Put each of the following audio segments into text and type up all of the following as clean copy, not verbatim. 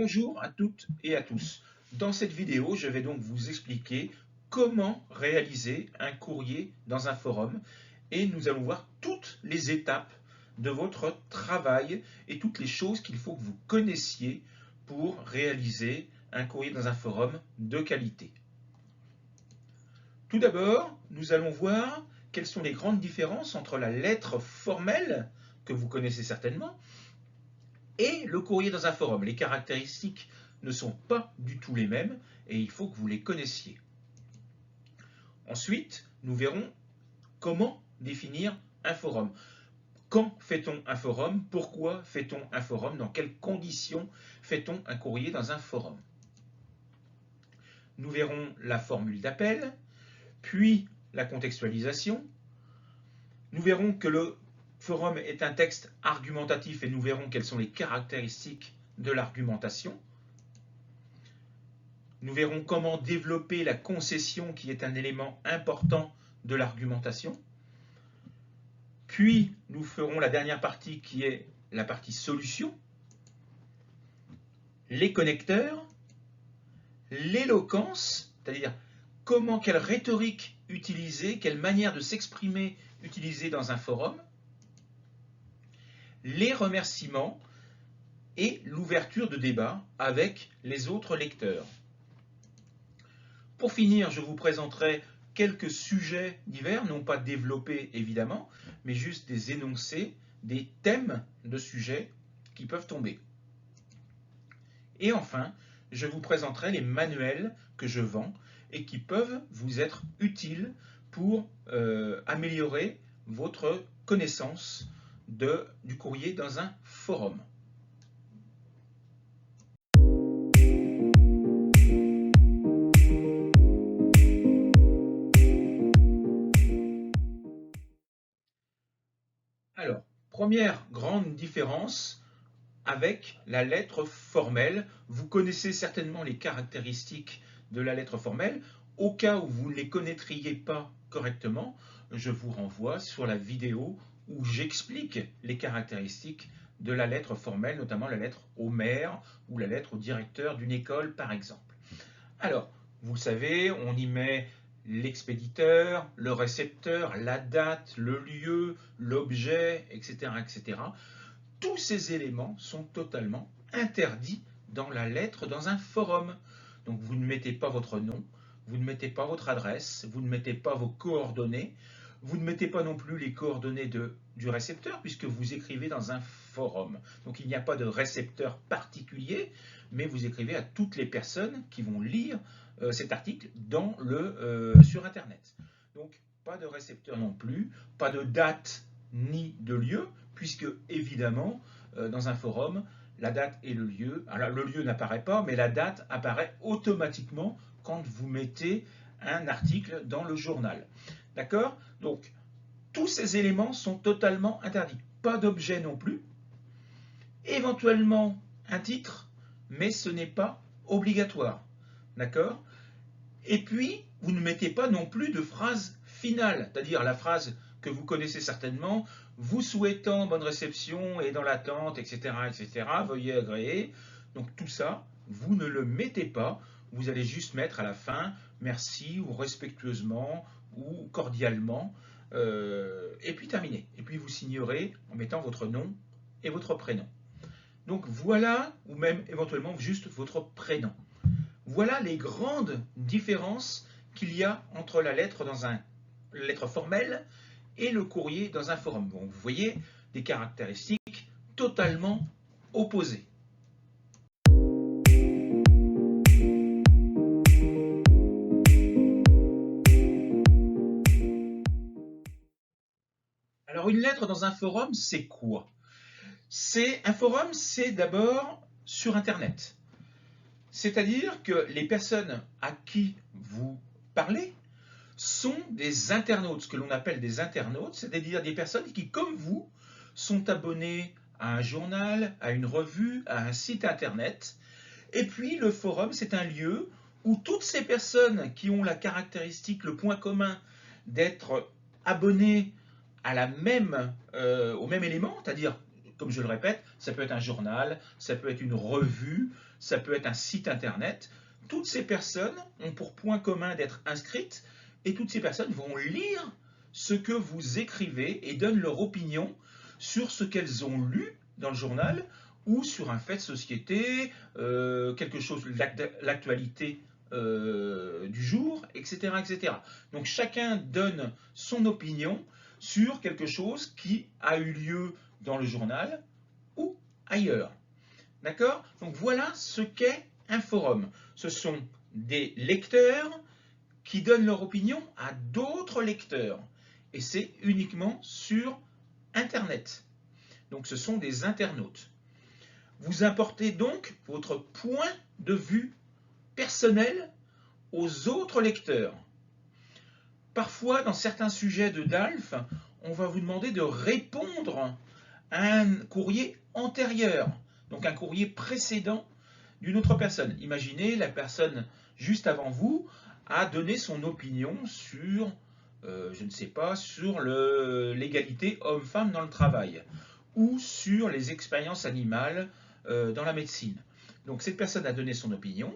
Bonjour à toutes et à tous. Dans cette vidéo, je vais donc vous expliquer comment réaliser un courrier dans un forum et nous allons voir toutes les étapes de votre travail et toutes les choses qu'il faut que vous connaissiez pour réaliser un courrier dans un forum de qualité. Tout d'abord, nous allons voir quelles sont les grandes différences entre la lettre formelle, que vous connaissez certainement, et le courrier dans un forum. Les caractéristiques ne sont pas du tout les mêmes et il faut que vous les connaissiez. Ensuite, nous verrons comment définir un forum. Quand fait-on un forum? Pourquoi fait-on un forum? Dans quelles conditions fait-on un courrier dans un forum? Nous verrons la formule d'appel, puis la contextualisation. Nous verrons que le forum est un texte argumentatif et nous verrons quelles sont les caractéristiques de l'argumentation. Nous verrons comment développer la concession qui est un élément important de l'argumentation. Puis nous ferons la dernière partie qui est la partie solution, les connecteurs, l'éloquence, c'est-à-dire quelle rhétorique utiliser, quelle manière de s'exprimer utiliser dans un forum, les remerciements et l'ouverture de débat avec les autres lecteurs. Pour finir, je vous présenterai quelques sujets divers, non pas développés évidemment, mais juste des énoncés, des thèmes de sujets qui peuvent tomber. Et enfin, je vous présenterai les manuels que je vends et qui peuvent vous être utiles pour améliorer votre connaissance du courrier dans un forum. Alors, première grande différence avec la lettre formelle. Vous connaissez certainement les caractéristiques de la lettre formelle. Au cas où vous ne les connaîtriez pas correctement, je vous renvoie sur la vidéo où j'explique les caractéristiques de la lettre formelle, notamment la lettre au maire ou la lettre au directeur d'une école, par exemple. Alors, vous savez, on y met l'expéditeur, le récepteur, la date, le lieu, l'objet, etc., etc. Tous ces éléments sont totalement interdits dans la lettre dans un forum. Donc vous ne mettez pas votre nom, vous ne mettez pas votre adresse, vous ne mettez pas vos coordonnées, vous ne mettez pas non plus les coordonnées du récepteur puisque vous écrivez dans un forum. Donc il n'y a pas de récepteur particulier, mais vous écrivez à toutes les personnes qui vont lire cet article sur Internet. Donc pas de récepteur non plus, pas de date ni de lieu, puisque évidemment, dans un forum, la date et le lieu, alors le lieu n'apparaît pas, mais la date apparaît automatiquement quand vous mettez un article dans le journal. D'accord? Donc, tous ces éléments sont totalement interdits. Pas d'objet non plus. Éventuellement, un titre, mais ce n'est pas obligatoire. D'accord? Et puis, vous ne mettez pas non plus de phrase finale, c'est-à-dire la phrase que vous connaissez certainement, vous souhaitant bonne réception et dans l'attente, etc., etc., veuillez agréer. Donc tout ça, vous ne le mettez pas, vous allez juste mettre à la fin merci ou respectueusement ou cordialement, et puis terminer. Et puis vous signerez en mettant votre nom et votre prénom. Donc voilà, ou même éventuellement juste votre prénom. Voilà les grandes différences qu'il y a entre la lettre formelle et le courrier dans un forum. Bon, vous voyez des caractéristiques totalement opposées. Alors une lettre dans un forum, c'est quoi? Un forum, c'est d'abord sur Internet. C'est-à-dire que les personnes à qui vous parlez sont des internautes, ce que l'on appelle des internautes, c'est-à-dire des personnes qui, comme vous, sont abonnées à un journal, à une revue, à un site internet. Et puis le forum, c'est un lieu où toutes ces personnes qui ont la caractéristique, le point commun d'être abonnées au même élément, c'est-à-dire, comme je le répète, ça peut être un journal, ça peut être une revue, ça peut être un site internet. Toutes ces personnes ont pour point commun d'être inscrites et toutes ces personnes vont lire ce que vous écrivez et donnent leur opinion sur ce qu'elles ont lu dans le journal ou sur un fait de société, quelque chose, l'actualité du jour, etc., etc. Donc chacun donne son opinion sur quelque chose qui a eu lieu dans le journal ou ailleurs. D'accord? Donc voilà ce qu'est un forum. Ce sont des lecteurs qui donnent leur opinion à d'autres lecteurs. Et c'est uniquement sur Internet. Donc ce sont des internautes. Vous apportez donc votre point de vue personnel aux autres lecteurs. Parfois, dans certains sujets de DALF, on va vous demander de répondre à un courrier antérieur, donc un courrier précédent d'une autre personne. Imaginez, la personne juste avant vous a donné son opinion sur, je ne sais pas, sur l'égalité homme-femme dans le travail ou sur les expériences animales dans la médecine. Donc cette personne a donné son opinion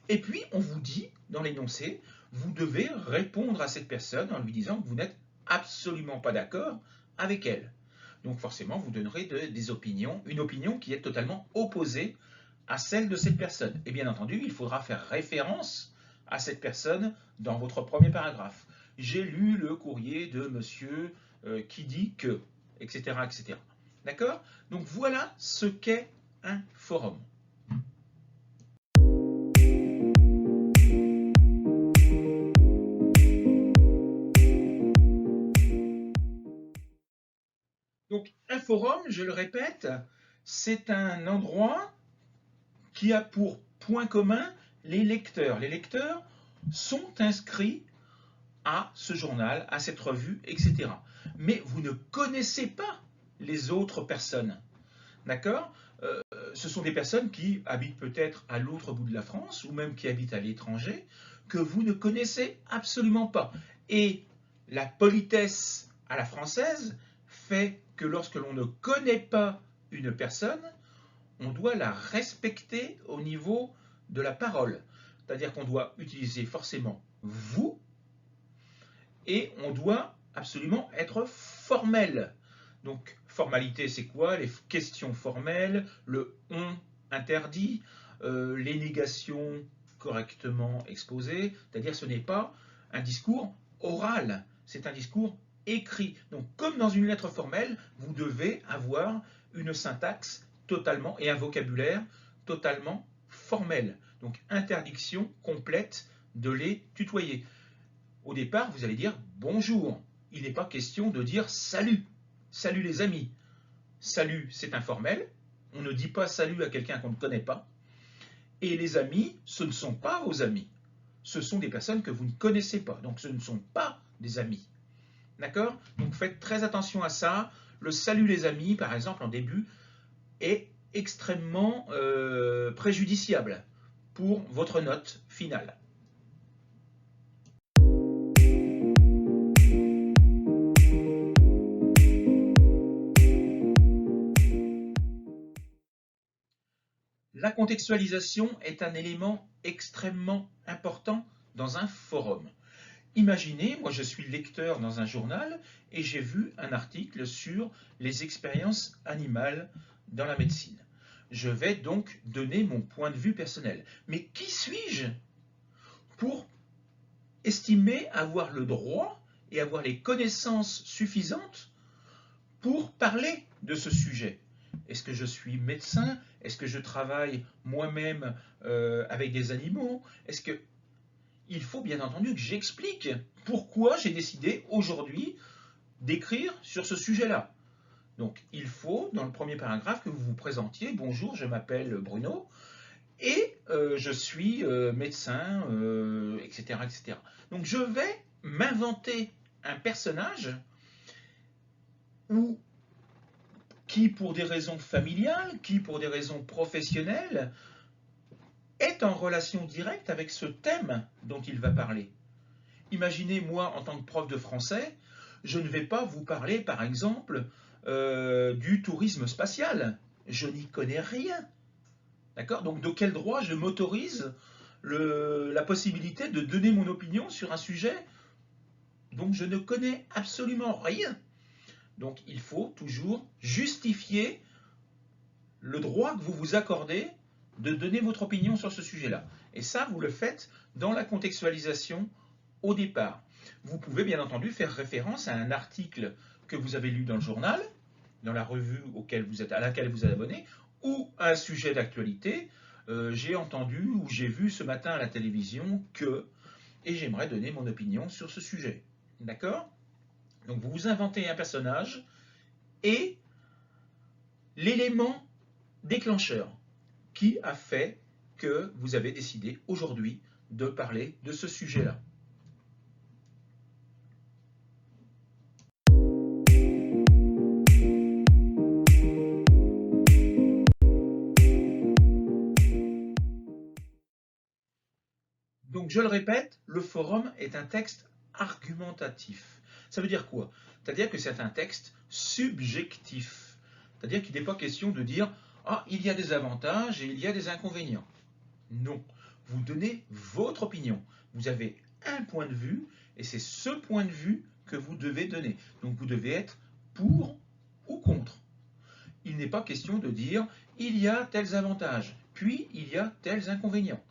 et puis on vous dit dans l'énoncé, vous devez répondre à cette personne en lui disant que vous n'êtes absolument pas d'accord avec elle. Donc forcément, vous donnerez des opinions, une opinion qui est totalement opposée à celle de cette personne. Et bien entendu, il faudra faire référence à cette personne dans votre premier paragraphe. J'ai lu le courrier de monsieur qui dit que, etc., etc. D'accord? Donc voilà ce qu'est un forum. Donc un forum, je le répète, c'est un endroit qui a pour point commun les lecteurs. Les lecteurs sont inscrits à ce journal, à cette revue, etc. Mais vous ne connaissez pas les autres personnes. D'accord? Ce sont des personnes qui habitent peut-être à l'autre bout de la France ou même qui habitent à l'étranger, que vous ne connaissez absolument pas. Et la politesse à la française fait que lorsque l'on ne connaît pas une personne, on doit la respecter au niveau de la parole. C'est-à-dire qu'on doit utiliser forcément vous et on doit absolument être formel. Donc, formalité, c'est quoi? Les questions formelles, le on interdit, les négations correctement exposées, c'est-à-dire ce n'est pas un discours oral, c'est un discours écrit. Donc, comme dans une lettre formelle, vous devez avoir une syntaxe totalement et un vocabulaire totalement formel. Donc, interdiction complète de les tutoyer. Au départ, vous allez dire bonjour. Il n'est pas question de dire salut. Salut les amis. Salut, c'est informel. On ne dit pas salut à quelqu'un qu'on ne connaît pas. Et les amis, ce ne sont pas vos amis. Ce sont des personnes que vous ne connaissez pas. Donc ce ne sont pas des amis. D'accord? Donc faites très attention à ça. Le salut les amis, par exemple, en début, est extrêmement préjudiciable pour votre note finale. La contextualisation est un élément extrêmement important dans un forum. Imaginez, moi je suis lecteur dans un journal et j'ai vu un article sur les expériences animales dans la médecine. Je vais donc donner mon point de vue personnel. Mais qui suis-je pour estimer avoir le droit et avoir les connaissances suffisantes pour parler de ce sujet? Est-ce que je suis médecin? Est-ce que je travaille moi-même avec des animaux? Est-ce que... Il faut bien entendu que j'explique pourquoi j'ai décidé aujourd'hui d'écrire sur ce sujet-là. Donc il faut, dans le premier paragraphe, que vous vous présentiez. Bonjour, je m'appelle Bruno et je suis médecin, etc., etc. Donc je vais m'inventer un personnage qui, pour des raisons familiales, qui, pour des raisons professionnelles, est en relation directe avec ce thème dont il va parler. Imaginez, moi, en tant que prof de français, je ne vais pas vous parler, par exemple, du tourisme spatial. Je n'y connais rien. D'accord? Donc, de quel droit je m'autorise la possibilité de donner mon opinion sur un sujet dont je ne connais absolument rien? Donc, il faut toujours justifier le droit que vous vous accordez de donner votre opinion sur ce sujet-là. Et ça, vous le faites dans la contextualisation au départ. Vous pouvez bien entendu faire référence à un article que vous avez lu dans le journal, dans la revue à laquelle vous êtes abonné, ou à un sujet d'actualité. J'ai entendu ou j'ai vu ce matin à la télévision que, et j'aimerais donner mon opinion sur ce sujet. D'accord? Donc vous vous inventez un personnage et l'élément déclencheur qui a fait que vous avez décidé aujourd'hui de parler de ce sujet-là. Donc je le répète, le forum est un texte argumentatif. Ça veut dire quoi? C'est-à-dire que c'est un texte subjectif. C'est-à-dire qu'il n'est pas question de dire « Ah, il y a des avantages et il y a des inconvénients ». Non, vous donnez votre opinion. Vous avez un point de vue et c'est ce point de vue que vous devez donner. Donc vous devez être pour ou contre. Il n'est pas question de dire « Il y a tels avantages, puis il y a tels inconvénients ».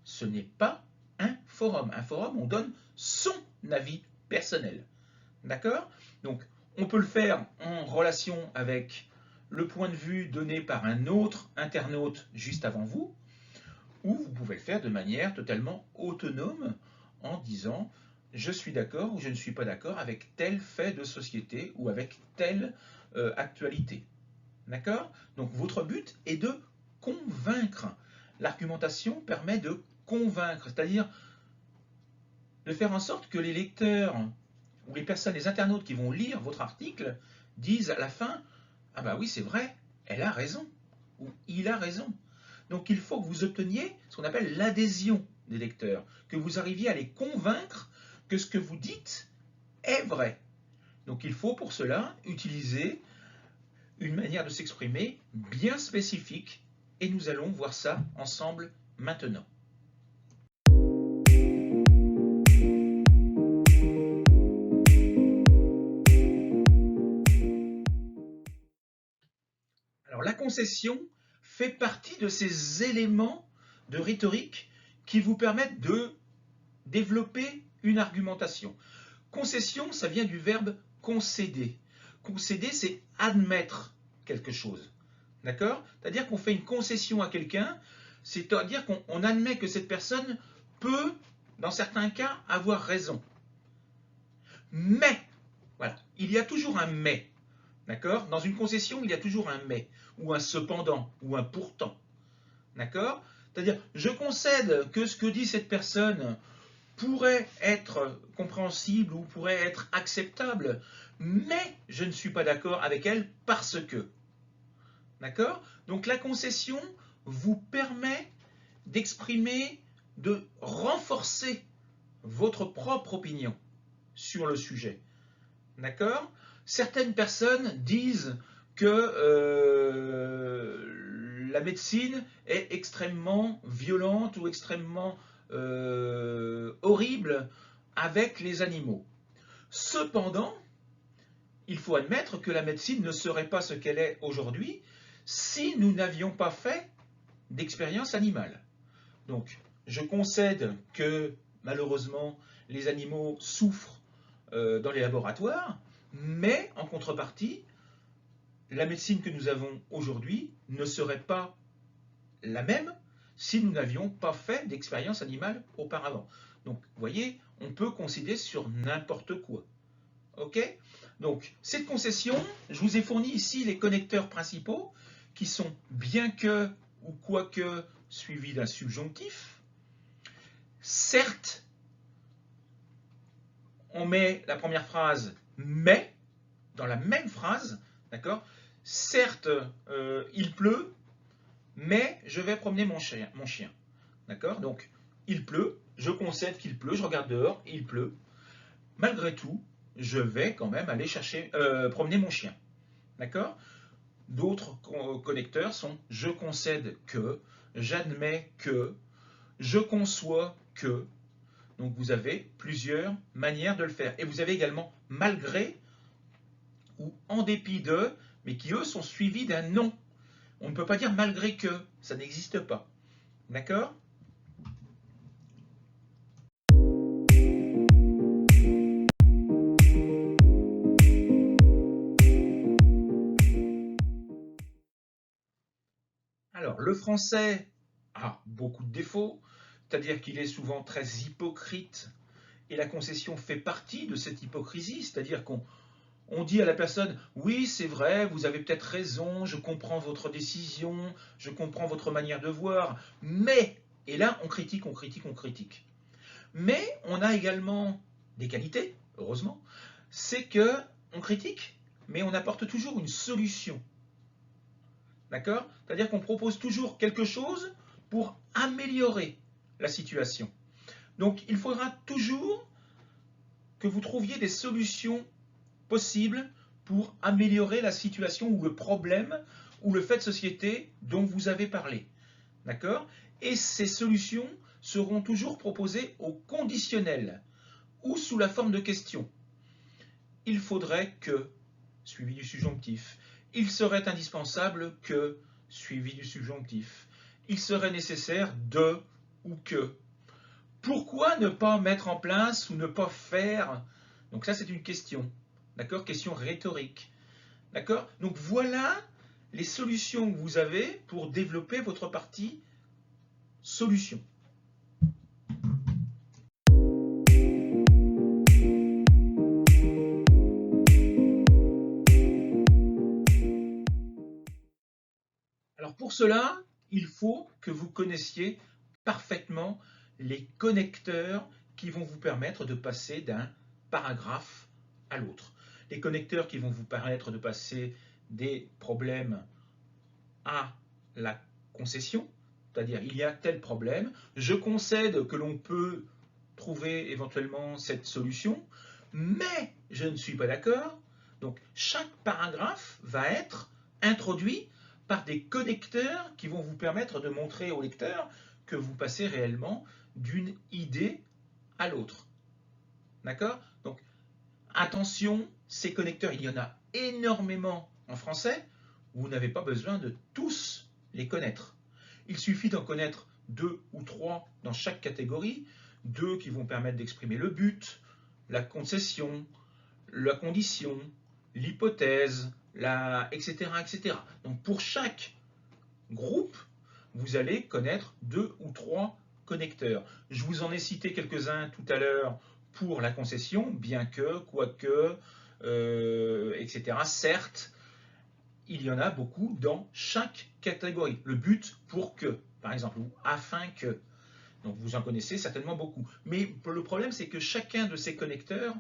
Ce n'est pas un forum. Un forum, on donne son avis personnel. D'accord? Donc, on peut le faire en relation avec le point de vue donné par un autre internaute juste avant vous, ou vous pouvez le faire de manière totalement autonome en disant « je suis d'accord » ou « je ne suis pas d'accord avec tel fait de société ou avec telle actualité ». D'accord? Donc, votre but est de convaincre. L'argumentation permet de convaincre, c'est-à-dire de faire en sorte que les lecteurs ou les personnes, les internautes qui vont lire votre article disent à la fin « Ah bah oui, c'est vrai, elle a raison » ou « il a raison ». Donc il faut que vous obteniez ce qu'on appelle l'adhésion des lecteurs, que vous arriviez à les convaincre que ce que vous dites est vrai. Donc il faut pour cela utiliser une manière de s'exprimer bien spécifique et nous allons voir ça ensemble maintenant. Alors la concession fait partie de ces éléments de rhétorique qui vous permettent de développer une argumentation. Concession, ça vient du verbe concéder. Concéder, c'est admettre quelque chose. D'accord? C'est-à-dire qu'on fait une concession à quelqu'un, c'est-à-dire qu'on admet que cette personne peut, dans certains cas, avoir raison. Mais, voilà, il y a toujours un mais. D'accord? Dans une concession, il y a toujours un mais, ou un cependant, ou un pourtant. D'accord? C'est-à-dire, je concède que ce que dit cette personne pourrait être compréhensible ou pourrait être acceptable, mais je ne suis pas d'accord avec elle parce que. D'accord? Donc la concession vous permet d'exprimer, de renforcer votre propre opinion sur le sujet. D'accord? Certaines personnes disent que la médecine est extrêmement violente ou extrêmement horrible avec les animaux. Cependant, il faut admettre que la médecine ne serait pas ce qu'elle est aujourd'hui si nous n'avions pas fait d'expérience animale. Donc, je concède que malheureusement, les animaux souffrent dans les laboratoires, mais en contrepartie, la médecine que nous avons aujourd'hui ne serait pas la même si nous n'avions pas fait d'expérience animale auparavant. Donc, vous voyez, on peut concéder sur n'importe quoi. OK? Donc, cette concession, je vous ai fourni ici les connecteurs principaux qui sont bien que ou quoique suivis d'un subjonctif. Certes, on met la première phrase mais dans la même phrase, d'accord? Certes, il pleut, mais je vais promener mon chien. D'accord? Donc, il pleut, je concède qu'il pleut, je regarde dehors, il pleut. Malgré tout, je vais quand même aller promener mon chien. D'accord? D'autres connecteurs sont je concède que j'admets que, je conçois que. Donc vous avez plusieurs manières de le faire. Et vous avez également malgré ou en dépit de, mais qui eux sont suivis d'un non. On ne peut pas dire malgré que, ça n'existe pas. D'accord? Alors, le français a beaucoup de défauts, c'est-à-dire qu'il est souvent très hypocrite, et la concession fait partie de cette hypocrisie, c'est-à-dire qu'on dit à la personne, oui, c'est vrai, vous avez peut-être raison, je comprends votre décision, je comprends votre manière de voir, mais, et là, on critique, on critique, on critique. Mais on a également des qualités, heureusement, c'est que on critique, mais on apporte toujours une solution. D'accord? C'est-à-dire qu'on propose toujours quelque chose pour améliorer la situation. Donc il faudra toujours que vous trouviez des solutions possibles pour améliorer la situation ou le problème ou le fait de société dont vous avez parlé. D'accord? Et ces solutions seront toujours proposées au conditionnel ou sous la forme de questions. Il faudrait que, suivi du subjonctif. Il serait indispensable que, suivi du subjonctif. Il serait nécessaire de ou que. Pourquoi ne pas mettre en place ou ne pas faire? Donc ça, c'est une question. D'accord? Question rhétorique. D'accord? Donc voilà les solutions que vous avez pour développer votre partie solution. Alors pour cela, il faut que vous connaissiez parfaitement les connecteurs qui vont vous permettre de passer d'un paragraphe à l'autre. Les connecteurs qui vont vous permettre de passer des problèmes à la concession, c'est-à-dire il y a tel problème, je concède que l'on peut trouver éventuellement cette solution, mais je ne suis pas d'accord. Donc chaque paragraphe va être introduit par des connecteurs qui vont vous permettre de montrer au lecteur que vous passez réellement d'une idée à l'autre. D'accord? Donc attention, ces connecteurs, il y en a énormément en français. Vous n'avez pas besoin de tous les connaître. Il suffit d'en connaître 2 ou 3 dans chaque catégorie, 2 qui vont permettre d'exprimer le but, la concession, la condition, l'hypothèse, etc., etc. Donc pour chaque groupe, vous allez connaître 2 ou 3 connecteurs. Je vous en ai cité quelques-uns tout à l'heure pour la concession, bien que, quoique, etc. Certes, il y en a beaucoup dans chaque catégorie. Le but pour que, par exemple, ou afin que. Donc vous en connaissez certainement beaucoup. Mais le problème, c'est que chacun de ces connecteurs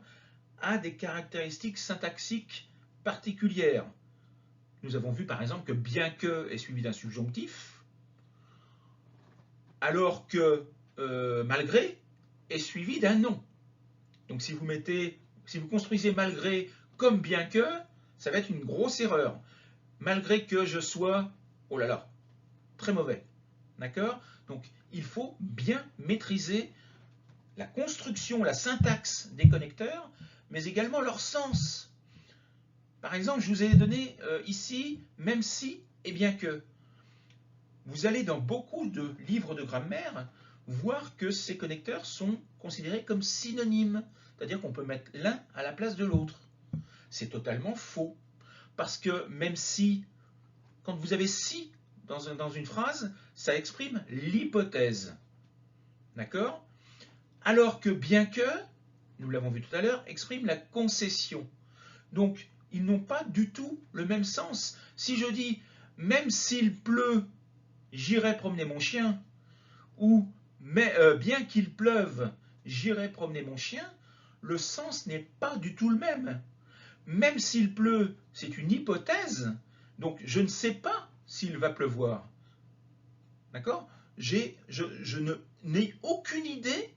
a des caractéristiques syntaxiques particulières. Nous avons vu par exemple que bien que est suivi d'un subjonctif, alors que malgré est suivi d'un non. Donc si vous construisez malgré comme bien que, ça va être une grosse erreur. Malgré que je sois, oh là là, très mauvais. D'accord? Donc il faut bien maîtriser la construction, la syntaxe des connecteurs, mais également leur sens. Par exemple, je vous ai donné ici, même si et bien que. Vous allez dans beaucoup de livres de grammaire voir que ces connecteurs sont considérés comme synonymes, c'est-à-dire qu'on peut mettre l'un à la place de l'autre. C'est totalement faux, parce que même si, quand vous avez si dans une phrase, ça exprime l'hypothèse. D'accord? Alors que bien que, nous l'avons vu tout à l'heure, exprime la concession. Donc, ils n'ont pas du tout le même sens. Si je dis, même s'il pleut, j'irai promener mon chien, ou bien qu'il pleuve, j'irai promener mon chien, le sens n'est pas du tout le même. Même s'il pleut, c'est une hypothèse, donc je ne sais pas s'il va pleuvoir. D'accord? Je n'ai aucune idée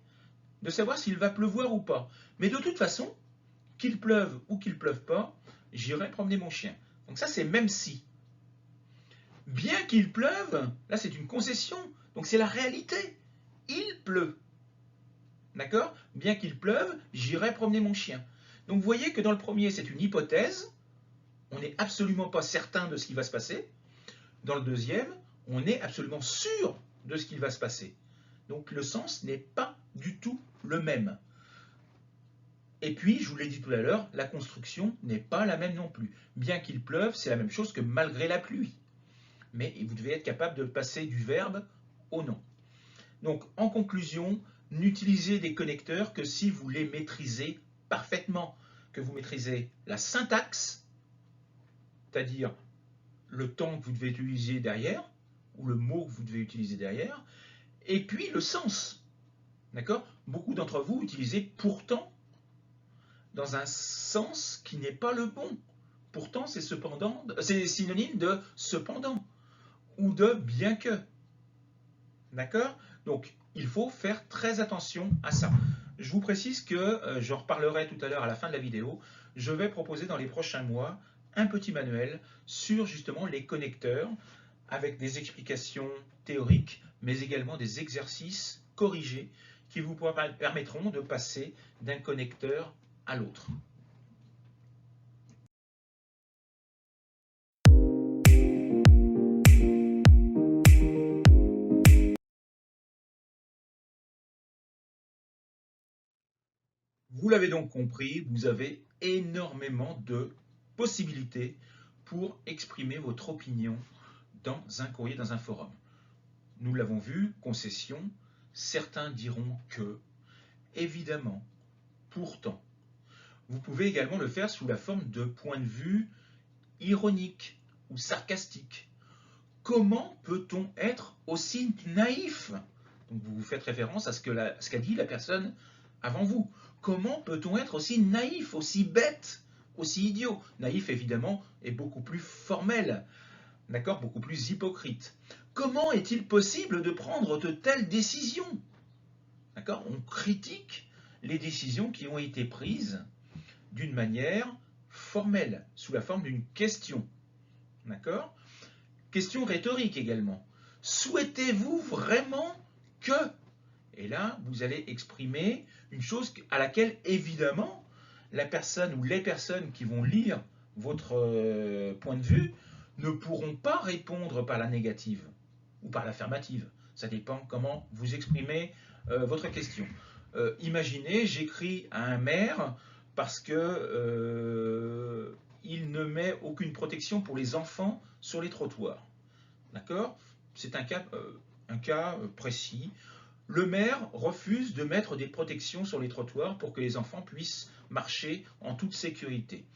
de savoir s'il va pleuvoir ou pas. Mais de toute façon, qu'il pleuve ou qu'il pleuve pas, j'irai promener mon chien. Donc ça, c'est même si. Bien qu'il pleuve, là c'est une concession, donc c'est la réalité. Il pleut. D'accord? Bien qu'il pleuve, j'irai promener mon chien. Donc vous voyez que dans le premier, c'est une hypothèse. On n'est absolument pas certain de ce qui va se passer. Dans le deuxième, on est absolument sûr de ce qui va se passer. Donc le sens n'est pas du tout le même. Et puis, je vous l'ai dit tout à l'heure, la construction n'est pas la même non plus. Bien qu'il pleuve, c'est la même chose que malgré la pluie. Mais vous devez être capable de passer du verbe au nom. Donc, en conclusion, n'utilisez des connecteurs que si vous les maîtrisez parfaitement, que vous maîtrisez la syntaxe, c'est-à-dire le temps que vous devez utiliser derrière, ou le mot que vous devez utiliser derrière, et puis le sens. D'accord? Beaucoup d'entre vous utilisez pourtant dans un sens qui n'est pas le bon. Pourtant, c'est cependant, c'est synonyme de cependant ou de bien que. D'accord? Donc, il faut faire très attention à ça. Je vous précise que, j'en reparlerai tout à l'heure à la fin de la vidéo, je vais proposer dans les prochains mois un petit manuel sur justement les connecteurs avec des explications théoriques, mais également des exercices corrigés qui vous permettront de passer d'un connecteur à l'autre. Vous l'avez donc compris, vous avez énormément de possibilités pour exprimer votre opinion dans un courrier, dans un forum. Nous l'avons vu, concession, certains diront que, évidemment, pourtant. Vous pouvez également le faire sous la forme de points de vue ironiques ou sarcastiques. Comment peut-on être aussi naïf? Donc vous faites référence à ce qu'a dit la personne avant vous. Comment peut-on être aussi naïf, aussi bête, aussi idiot? Naïf, évidemment, est beaucoup plus formel, d'accord, beaucoup plus hypocrite. Comment est-il possible de prendre de telles décisions? D'accord? On critique les décisions qui ont été prises d'une manière formelle, sous la forme d'une question. D'accord? Question rhétorique également. Souhaitez-vous vraiment que? Et là, vous allez exprimer une chose à laquelle, évidemment, la personne ou les personnes qui vont lire votre point de vue ne pourront pas répondre par la négative ou par l'affirmative. Ça dépend comment vous exprimez votre question. Imaginez, j'écris à un maire parce que il ne met aucune protection pour les enfants sur les trottoirs. D'accord? C'est un cas précis. Le maire refuse de mettre des protections sur les trottoirs pour que les enfants puissent marcher en toute sécurité.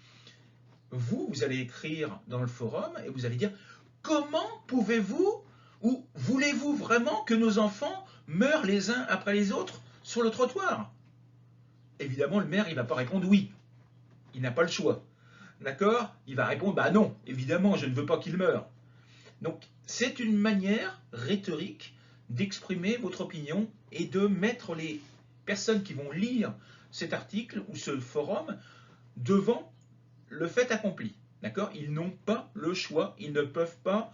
Vous allez écrire dans le forum et vous allez dire « Comment pouvez-vous ou voulez-vous vraiment que nos enfants meurent les uns après les autres sur le trottoir ?» Évidemment, le maire, il ne va pas répondre « Oui ». Il n'a pas le choix. D'accord? Il va répondre « Bah non, évidemment, je ne veux pas qu'il meure ». Donc, c'est une manière rhétorique d'exprimer votre opinion et de mettre les personnes qui vont lire cet article ou ce forum devant le fait accompli. D'accord? Ils n'ont pas le choix, ils ne peuvent pas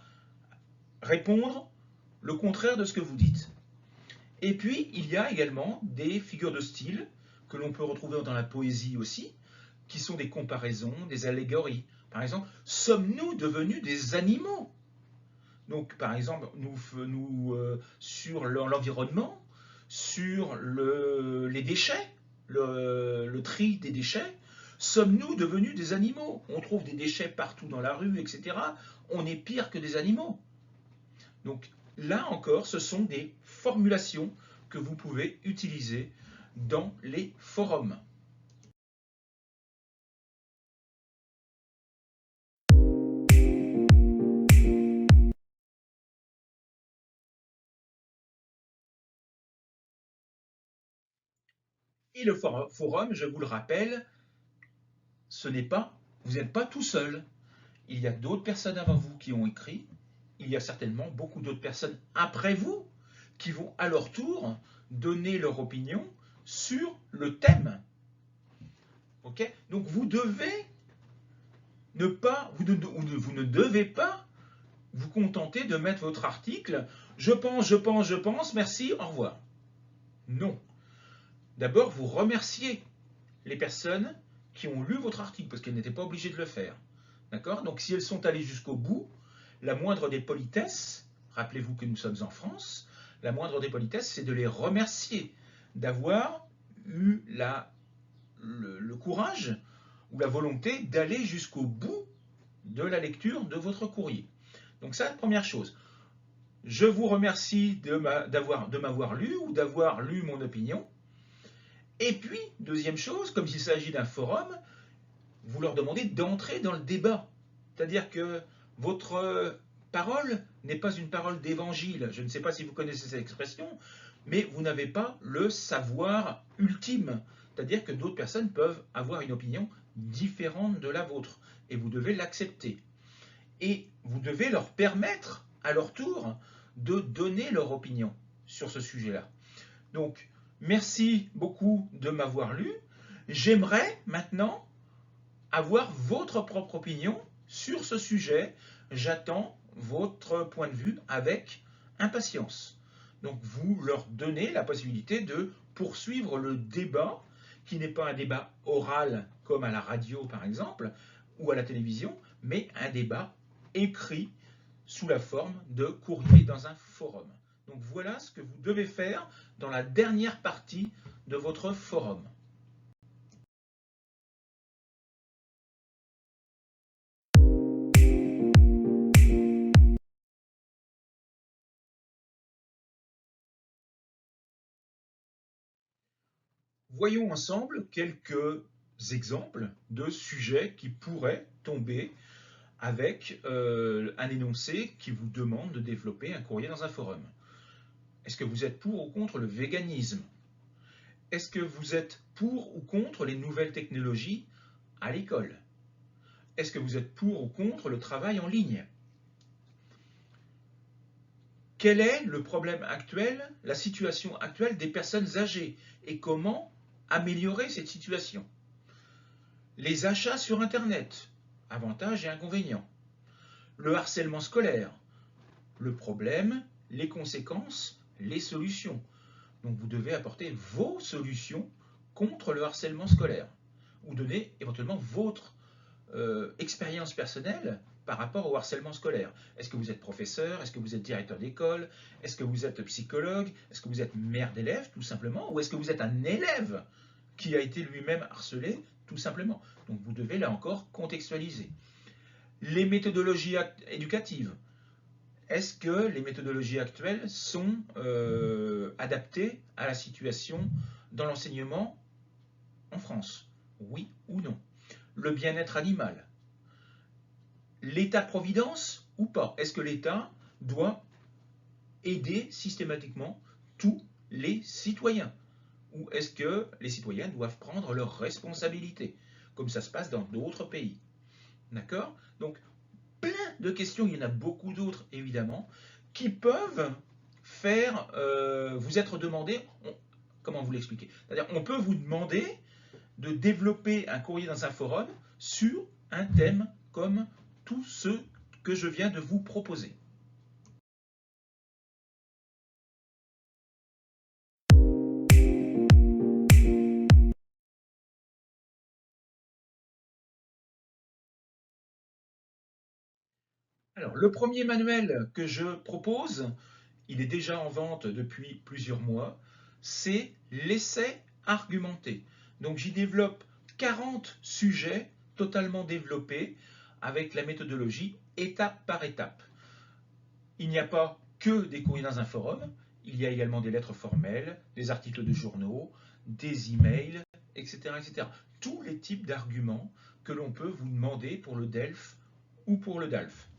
répondre le contraire de ce que vous dites. Et puis, il y a également des figures de style que l'on peut retrouver dans la poésie aussi, qui sont des comparaisons, des allégories. Par exemple, sommes-nous devenus des animaux? Donc, par exemple, sur l'environnement, sur les déchets, le tri des déchets, sommes-nous devenus des animaux? On trouve des déchets partout dans la rue, etc. On est pire que des animaux. Donc, là encore, ce sont des formulations que vous pouvez utiliser dans les forums. Et le forum, je vous le rappelle, vous n'êtes pas tout seul. Il y a d'autres personnes avant vous qui ont écrit. Il y a certainement beaucoup d'autres personnes après vous qui vont à leur tour donner leur opinion sur le thème. Okay? Donc vous ne devez pas vous contenter de mettre votre article « Je pense, merci, au revoir ». Non. D'abord, vous remerciez les personnes qui ont lu votre article, parce qu'elles n'étaient pas obligées de le faire. D'accord? Donc si elles sont allées jusqu'au bout, la moindre des politesses, rappelez-vous que nous sommes en France, la moindre des politesses, c'est de les remercier d'avoir eu le courage ou la volonté d'aller jusqu'au bout de la lecture de votre courrier. Donc ça, première chose. Je vous remercie de m'avoir lu ou d'avoir lu mon opinion. Et puis, deuxième chose, comme il s'agit d'un forum, vous leur demandez d'entrer dans le débat. C'est-à-dire que votre parole n'est pas une parole d'évangile. Je ne sais pas si vous connaissez cette expression, mais vous n'avez pas le savoir ultime. C'est-à-dire que d'autres personnes peuvent avoir une opinion différente de la vôtre, et vous devez l'accepter. Et vous devez leur permettre, à leur tour, de donner leur opinion sur ce sujet-là. Donc, merci beaucoup de m'avoir lu. J'aimerais maintenant avoir votre propre opinion sur ce sujet. J'attends votre point de vue avec impatience. Donc, vous leur donnez la possibilité de poursuivre le débat, qui n'est pas un débat oral comme à la radio par exemple, ou à la télévision, mais un débat écrit sous la forme de courrier dans un forum. Donc voilà ce que vous devez faire dans la dernière partie de votre forum. Voyons ensemble quelques exemples de sujets qui pourraient tomber avec un énoncé qui vous demande de développer un courrier dans un forum. Est-ce que vous êtes pour ou contre le véganisme? Est-ce que vous êtes pour ou contre les nouvelles technologies à l'école? Est-ce que vous êtes pour ou contre le travail en ligne? Quel est le problème actuel, la situation actuelle des personnes âgées et comment améliorer cette situation? Les achats sur Internet, avantages et inconvénients. Le harcèlement scolaire, le problème, les conséquences, les solutions. Donc vous devez apporter vos solutions contre le harcèlement scolaire ou donner éventuellement votre expérience personnelle par rapport au harcèlement scolaire. Est-ce que vous êtes professeur? Est-ce que vous êtes directeur d'école? Est-ce que vous êtes psychologue? Est-ce que vous êtes mère d'élève, tout simplement? Ou est-ce que vous êtes un élève qui a été lui-même harcelé, tout simplement? Donc vous devez là encore contextualiser. Les méthodologies éducatives. Est-ce que les méthodologies actuelles sont adaptées à la situation dans l'enseignement en France? Oui ou non? Le bien-être animal. L'État-providence ou pas? Est-ce que l'État doit aider systématiquement tous les citoyens? Ou est-ce que les citoyens doivent prendre leurs responsabilités, comme ça se passe dans d'autres pays? D'accord? Donc, plein de questions, il y en a beaucoup d'autres évidemment, qui peuvent faire vous être demandées. Comment vous l'expliquer? C'est-à-dire, on peut vous demander de développer un courrier dans un forum sur un thème comme tous ceux que je viens de vous proposer. Alors, le premier manuel que je propose, il est déjà en vente depuis plusieurs mois, c'est l'essai argumenté. Donc j'y développe 40 sujets totalement développés avec la méthodologie étape par étape. Il n'y a pas que des courriers dans un forum, il y a également des lettres formelles, des articles de journaux, des emails, etc., etc. Tous les types d'arguments que l'on peut vous demander pour le DELF ou pour le DALF.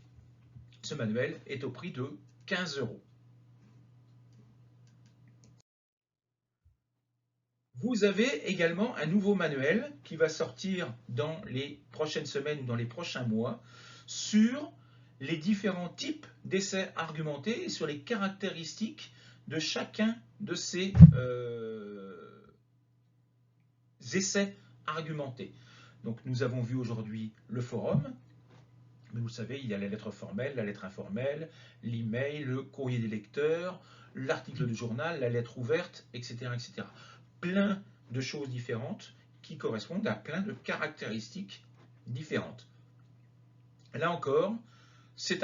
Ce manuel est au prix de 15 €. Vous avez également un nouveau manuel qui va sortir dans les prochaines semaines ou dans les prochains mois sur les différents types d'essais argumentés et sur les caractéristiques de chacun de ces essais argumentés. Donc nous avons vu aujourd'hui le forum, Mais vous savez, il y a la lettre formelle, la lettre informelle, l'email, le courrier des lecteurs, l'article de journal, la lettre ouverte, etc., etc. Plein de choses différentes qui correspondent à plein de caractéristiques différentes. Là encore, ce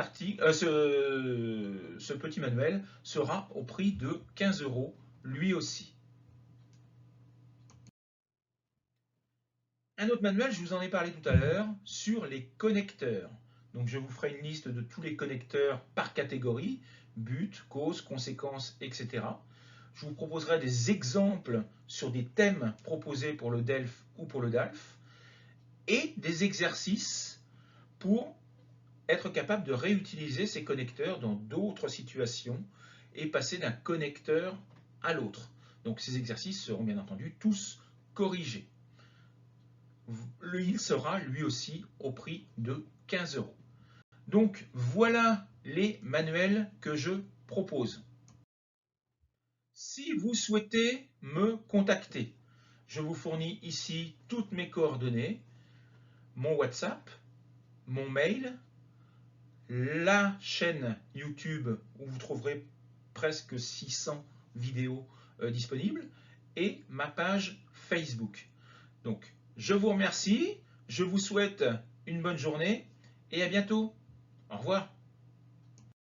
petit manuel sera au prix de 15 € lui aussi. Un autre manuel, je vous en ai parlé tout à l'heure, sur les connecteurs. Donc je vous ferai une liste de tous les connecteurs par catégorie, but, cause, conséquence, etc. Je vous proposerai des exemples sur des thèmes proposés pour le DELF ou pour le DALF et des exercices pour être capable de réutiliser ces connecteurs dans d'autres situations et passer d'un connecteur à l'autre. Donc ces exercices seront bien entendu tous corrigés. Il sera lui aussi au prix de 15 €. Donc voilà les manuels que je propose. Si vous souhaitez me contacter, je vous fournis ici toutes mes coordonnées, mon WhatsApp, mon mail, la chaîne YouTube où vous trouverez presque 600 vidéos disponibles et ma page Facebook. Donc, je vous remercie, je vous souhaite une bonne journée et à bientôt. Au revoir.